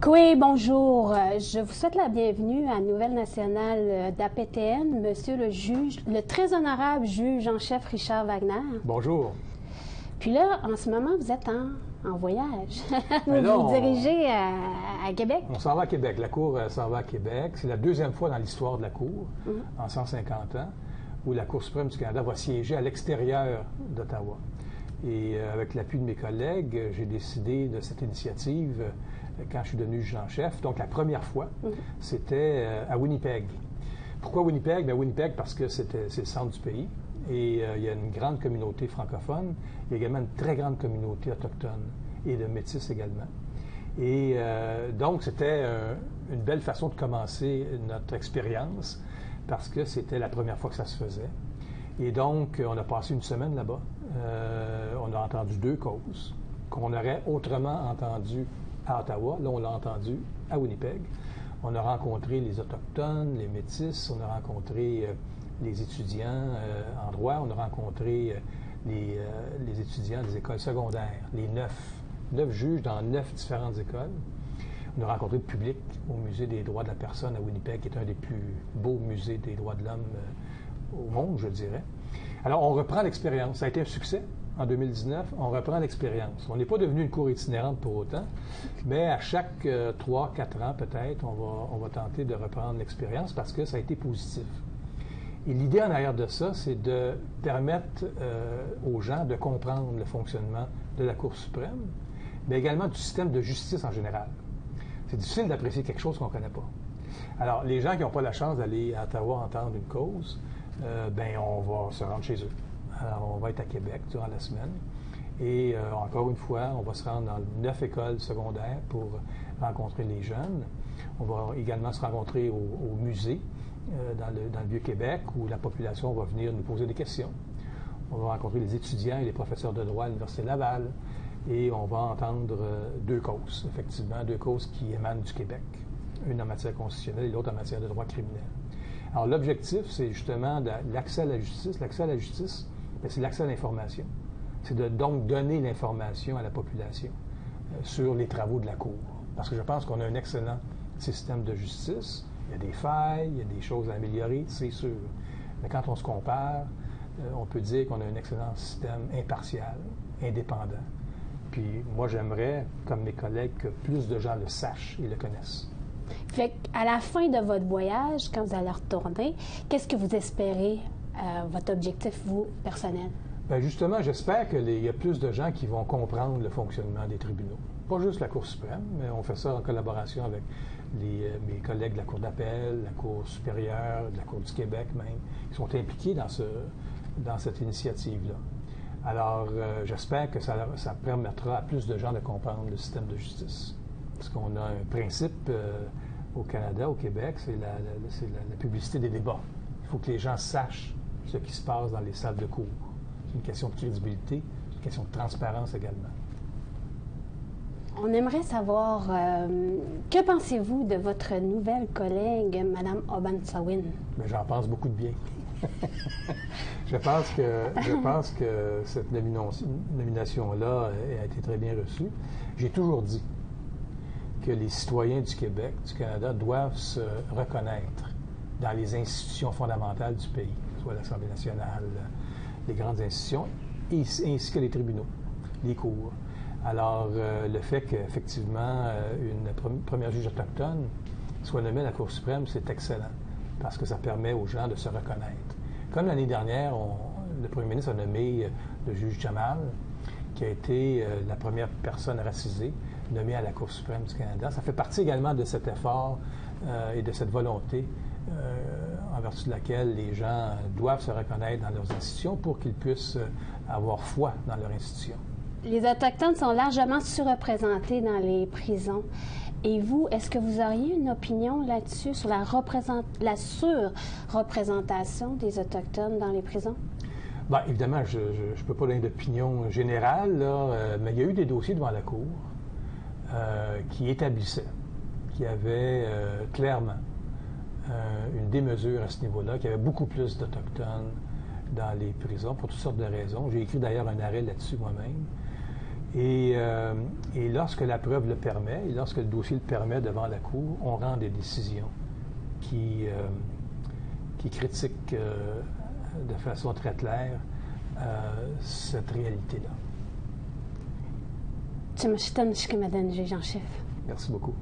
Oui, bonjour. Je vous souhaite la bienvenue à Nouvelle Nationale d'APTN, Monsieur le juge, le très honorable juge en chef Richard Wagner. Bonjour. Puis là, en ce moment, vous êtes en voyage. Vous là, vous dirigez à Québec. On s'en va à Québec. La Cour s'en va à Québec. C'est la deuxième fois dans l'histoire de la Cour, en 150 ans, où la Cour suprême du Canada va siéger à l'extérieur d'Ottawa. Et avec l'appui de mes collègues, j'ai décidé de cette initiative quand je suis devenu juge en chef. Donc, la première fois, c'était à Winnipeg. Pourquoi Winnipeg? Bien, Winnipeg, parce que c'est le centre du pays. Et il y a une grande communauté francophone. Il y a également une très grande communauté autochtone et de métis également. Et donc, c'était une belle façon de commencer notre expérience parce que c'était la première fois que ça se faisait. Et donc, on a passé une semaine là-bas. On a entendu deux causes qu'on aurait autrement entendues à Ottawa. Là, on l'a entendu à Winnipeg. On a rencontré les Autochtones, les Métis, on a rencontré les étudiants en droit, on a rencontré les étudiants des écoles secondaires, les neuf juges dans 9 différentes écoles. On a rencontré le public au Musée des droits de la personne à Winnipeg, qui est un des plus beaux musées des droits de l'homme au monde, je dirais. Alors, on reprend l'expérience. Ça a été un succès en 2019. On reprend l'expérience. On n'est pas devenu une cour itinérante pour autant, mais à chaque 3-4 ans, peut-être, on va tenter de reprendre l'expérience parce que ça a été positif. Et l'idée en arrière de ça, c'est de permettre aux gens de comprendre le fonctionnement de la Cour suprême, mais également du système de justice en général. C'est difficile d'apprécier quelque chose qu'on ne connaît pas. Alors, les gens qui n'ont pas la chance d'aller à Ottawa entendre une cause, ben on va se rendre chez eux. Alors, on va être à Québec durant la semaine. Et encore une fois, on va se rendre dans 9 écoles secondaires pour rencontrer les jeunes. On va également se rencontrer au musée dans le Vieux-Québec où la population va venir nous poser des questions. On va rencontrer les étudiants et les professeurs de droit à l'Université Laval. Et on va entendre deux causes, effectivement, deux causes qui émanent du Québec. Une en matière constitutionnelle et l'autre en matière de droit criminel. Alors, l'objectif, c'est justement l'accès à la justice. L'accès à la justice, bien, c'est l'accès à l'information. C'est de donc donner l'information à la population sur les travaux de la Cour. Parce que je pense qu'on a un excellent système de justice. Il y a des failles, il y a des choses à améliorer, c'est sûr. Mais quand on se compare, on peut dire qu'on a un excellent système impartial, indépendant. Puis moi, j'aimerais, comme mes collègues, que plus de gens le sachent et le connaissent. Fait qu'à la fin de votre voyage, quand vous allez retourner, qu'est-ce que vous espérez, votre objectif, vous, personnel? Bien, justement, j'espère qu'il y a plus de gens qui vont comprendre le fonctionnement des tribunaux. Pas juste la Cour suprême, mais on fait ça en collaboration avec mes collègues de la Cour d'appel, la Cour supérieure, de la Cour du Québec même, qui sont impliqués dans cette initiative-là. Alors, j'espère que ça permettra à plus de gens de comprendre le système de justice. Parce qu'on a un principe au Canada, au Québec, c'est la publicité des débats. Il faut que les gens sachent ce qui se passe dans les salles de cour. C'est une question de crédibilité, c'est une question de transparence également. On aimerait savoir, que pensez-vous de votre nouvelle collègue, Mme Obansawin? Bien, j'en pense beaucoup de bien. Je pense que cette nomination-là a été très bien reçue. J'ai toujours dit que les citoyens du Québec, du Canada, doivent se reconnaître dans les institutions fondamentales du pays, soit l'Assemblée nationale, les grandes institutions, ainsi que les tribunaux, les cours. Alors, le fait qu'effectivement, une première juge autochtone soit nommée à la Cour suprême, c'est excellent, parce que ça permet aux gens de se reconnaître. Comme l'année dernière, le premier ministre a nommé le juge Jamal, qui a été la première personne racisée nommée à la Cour suprême du Canada. Ça fait partie également de cet effort et de cette volonté en vertu de laquelle les gens doivent se reconnaître dans leurs institutions pour qu'ils puissent avoir foi dans leur institution. Les Autochtones sont largement surreprésentés dans les prisons. Et vous, est-ce que vous auriez une opinion là-dessus, sur la surreprésentation des Autochtones dans les prisons? Bien, évidemment, je ne peux pas donner d'opinion générale, là, mais il y a eu des dossiers devant la Cour qui établissaient qu'il y avait clairement une démesure à ce niveau-là, qu'il y avait beaucoup plus d'Autochtones dans les prisons pour toutes sortes de raisons. J'ai écrit d'ailleurs un arrêt là-dessus moi-même. Et lorsque la preuve le permet, et lorsque le dossier le permet devant la Cour, on rend des décisions qui critiquent de façon très claire cette réalité-là. Merci beaucoup.